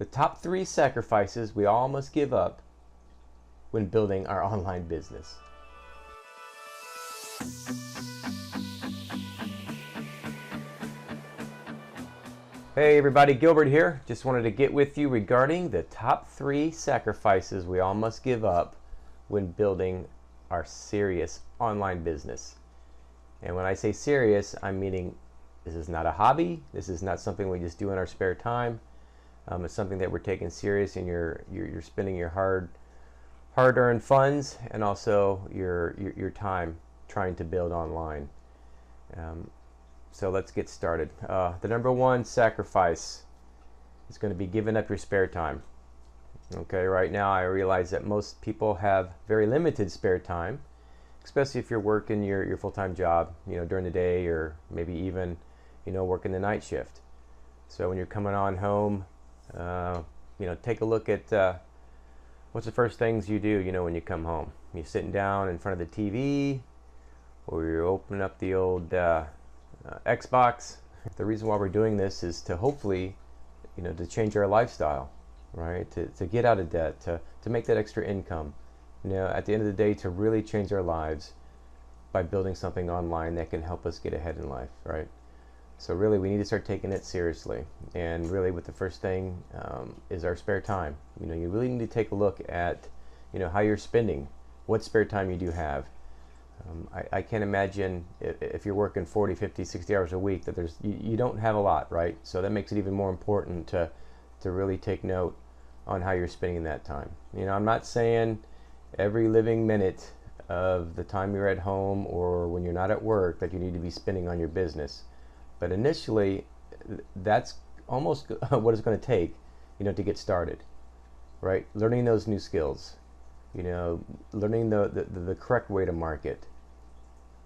The top 3 sacrifices we all must give up when building our online business. Hey everybody, Gilbert here. Just wanted to get with you regarding the top 3 sacrifices we all must give up when building our serious online business. And when I say serious, I'm meaning this is not a hobby. This is not something we just do in our spare time. It's something that we're taking serious, and you're spending your hard-earned funds and also your time trying to build online. So let's get started. The number 1 sacrifice is going to be giving up your spare time. Okay, right now I realize that most people have very limited spare time, especially if you're working your full-time job, during the day, or maybe even, working the night shift. So when you're coming on home, take a look at what's the first things you do, when you come home. You're sitting down in front of the TV, or you're opening up the old Xbox. The reason why we're doing this is to hopefully, to change our lifestyle, right? To get out of debt, to make that extra income. At the end of the day, to really change our lives by building something online that can help us get ahead in life, right? So really, we need to start taking it seriously. And really, with the first thing is our spare time. You really need to take a look at, how you're spending, what spare time you do have. I can't imagine if you're working 40, 50, 60 hours a week that you don't have a lot, right? So that makes it even more important to really take note on how you're spending that time. I'm not saying every living minute of the time you're at home or when you're not at work that you need to be spending on your business. But initially, that's almost what it's going to take, to get started, right? Learning those new skills, learning the correct way to market,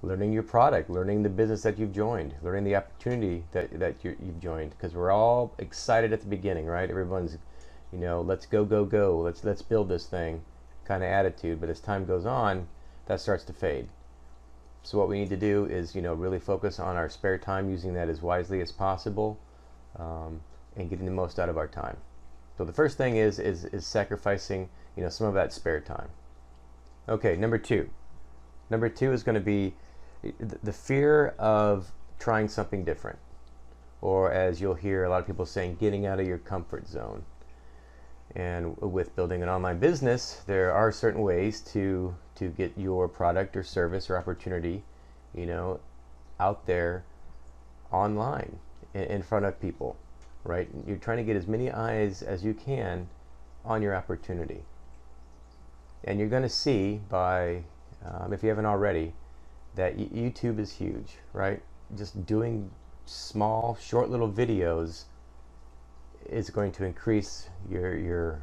learning your product, learning the business that you've joined, learning the opportunity that you've joined, because we're all excited at the beginning, right? Everyone's, let's go, let's build this thing kind of attitude. But as time goes on, that starts to fade. So what we need to do is, really focus on our spare time, using that as wisely as possible, and getting the most out of our time. So the first thing is sacrificing, some of that spare time. Okay, number 2. Number 2 is going to be the fear of trying something different, or as you'll hear a lot of people saying, getting out of your comfort zone. And with building an online business, there are certain ways to get your product or service or opportunity, out there online in front of people, right? You're trying to get as many eyes as you can on your opportunity. And you're going to see by, if you haven't already, that YouTube is huge, right? Just doing small, short little videos is going to increase your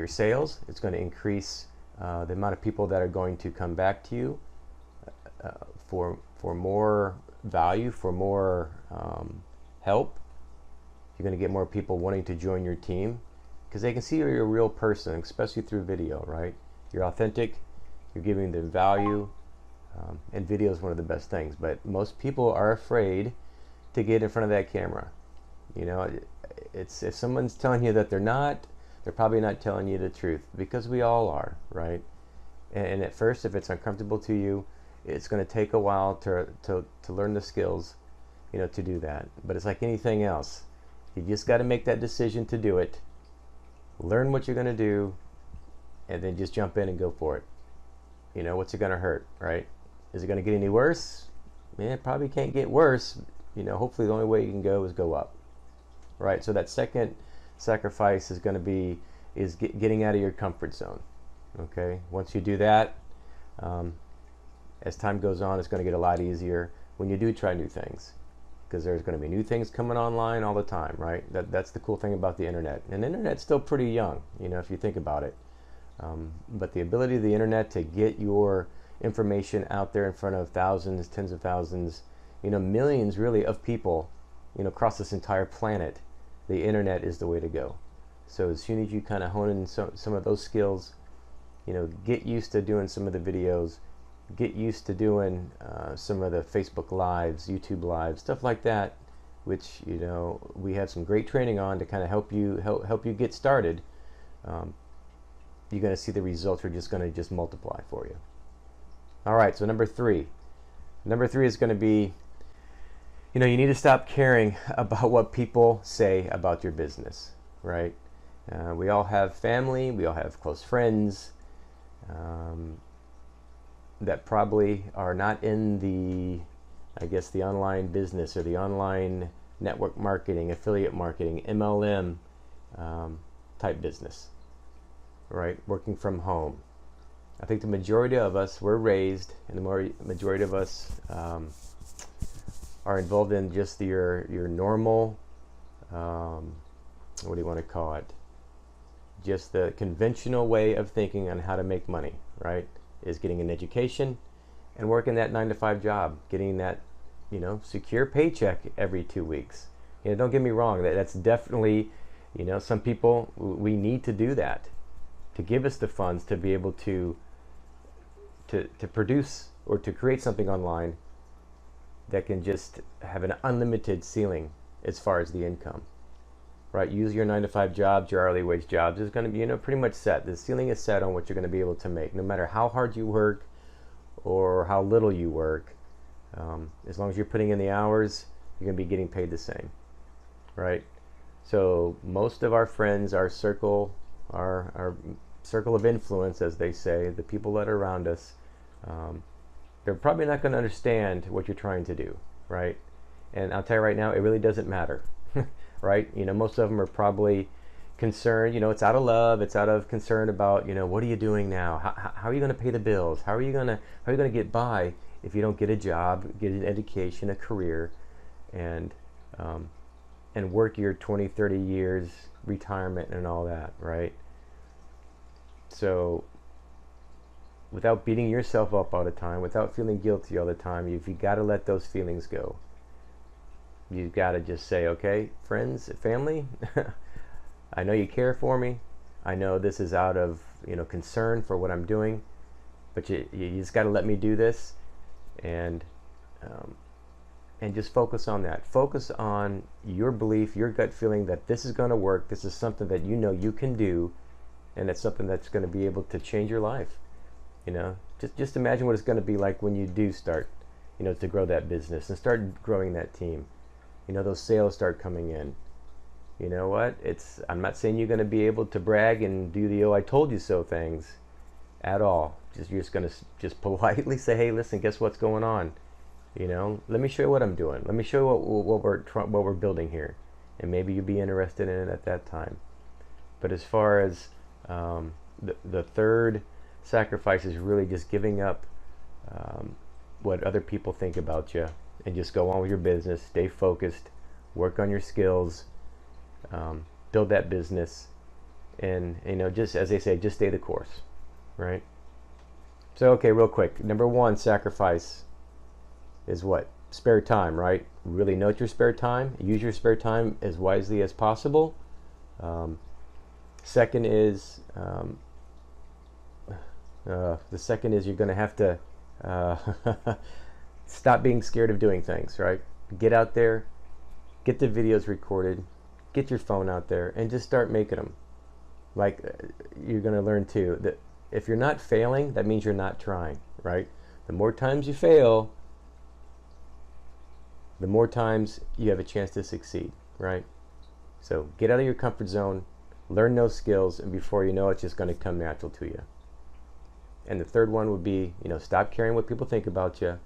sales. It's going to increase the amount of people that are going to come back to you for more value, for more help. You're going to get more people wanting to join your team because they can see you're a real person, especially through video, right? You're authentic. You're giving them value, and video is one of the best things. But most people are afraid to get in front of that camera. It's if someone's telling you that they're probably not telling you the truth, because we all are, right? And at first, if it's uncomfortable to you, it's going to take a while to learn the skills, to do that. But it's like anything else. You just got to make that decision to do it. Learn what you're going to do, and then just jump in and go for it. What's it going to hurt, right? Is it going to get any worse? It probably can't get worse. Hopefully the only way you can go is go up, right? So that second sacrifice is going to be getting out of your comfort zone. Okay, once you do that, as time goes on, it's going to get a lot easier when you do try new things, because there's going to be new things coming online all the time, right? That's the cool thing about the internet. And the internet's still pretty young, if you think about it. But the ability of the internet to get your information out there in front of thousands, tens of thousands, millions really of people, across this entire planet, the internet is the way to go. So as soon as you kind of hone in some of those skills, get used to doing some of the videos, get used to doing some of the Facebook Lives, YouTube Lives, stuff like that, which we have some great training on to kind of help you get started, you're going to see the results are just going to multiply for you. All right, so number three is going to be, you need to stop caring about what people say about your business, right? We all have family, we all have close friends that probably are not in the online business or the online network marketing, affiliate marketing, MLM type business, right? Working from home. I think the majority of us were raised, and the majority of us are involved in just your normal, what do you want to call it? Just the conventional way of thinking on how to make money, right? Is getting an education and working that 9-to-5 job, getting that, secure paycheck every 2 weeks. Don't get me wrong, that's definitely, some people, we need to do that to give us the funds to be able to produce or to create something online that can just have an unlimited ceiling as far as the income, right? Use your 9-to-5 jobs, your hourly wage jobs is going to be, pretty much set. The ceiling is set on what you're going to be able to make, no matter how hard you work or how little you work. As long as you're putting in the hours, you're going to be getting paid the same, right? So most of our friends, our circle of influence, as they say, the people that are around us, they're probably not going to understand what you're trying to do, right? And I'll tell you right now, it really doesn't matter, right? Most of them are probably concerned, it's out of love, it's out of concern about, what are you doing now? How are you going to pay the bills? How are you going to get by if you don't get a job, get an education, a career, and work your 20, 30 years retirement and all that, right? So without beating yourself up all the time, without feeling guilty all the time, you've got to let those feelings go. You've got to just say, okay, friends, family, I know you care for me. I know this is out of concern for what I'm doing, but you just got to let me do this, and just focus on that. Focus on your belief, your gut feeling that this is going to work. This is something that you can do, and it's something that's going to be able to change your life. Just imagine what it's going to be like when you do start, to grow that business and start growing that team. Those sales start coming in. You know what? I'm not saying you're going to be able to brag and do the "oh, I told you so" things at all. You're just going to just politely say, "Hey, listen, guess what's going on? Let me show you what I'm doing. Let me show you what we're building here," and maybe you'll be interested in it at that time. But as far as the third sacrifice is really just giving up what other people think about you, and just go on with your business, stay focused, work on your skills, build that business, and just as they say, just stay the course, right? So okay, real quick, number one sacrifice is what? Spare time, right? Really note your spare time, use your spare time as wisely as possible. Second is you're going to have to stop being scared of doing things, right? Get out there, get the videos recorded, get your phone out there, and just start making them. Like, you're going to learn too that if you're not failing, that means you're not trying, right? The more times you fail, the more times you have a chance to succeed, right? So get out of your comfort zone, learn those skills, and before you know it, it's just going to come natural to you. And the third one would be, stop caring what people think about you.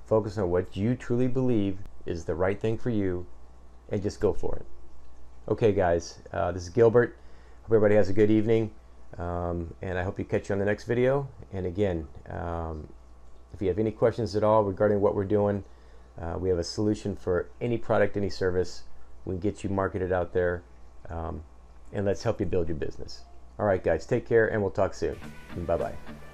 Focus on what you truly believe is the right thing for you, and just go for it. Okay, guys, this is Gilbert. Hope everybody has a good evening, and I hope you catch you on the next video. And again, if you have any questions at all regarding what we're doing, we have a solution for any product, any service. We can get you marketed out there, and let's help you build your business. All right, guys, take care, and we'll talk soon. Bye-bye.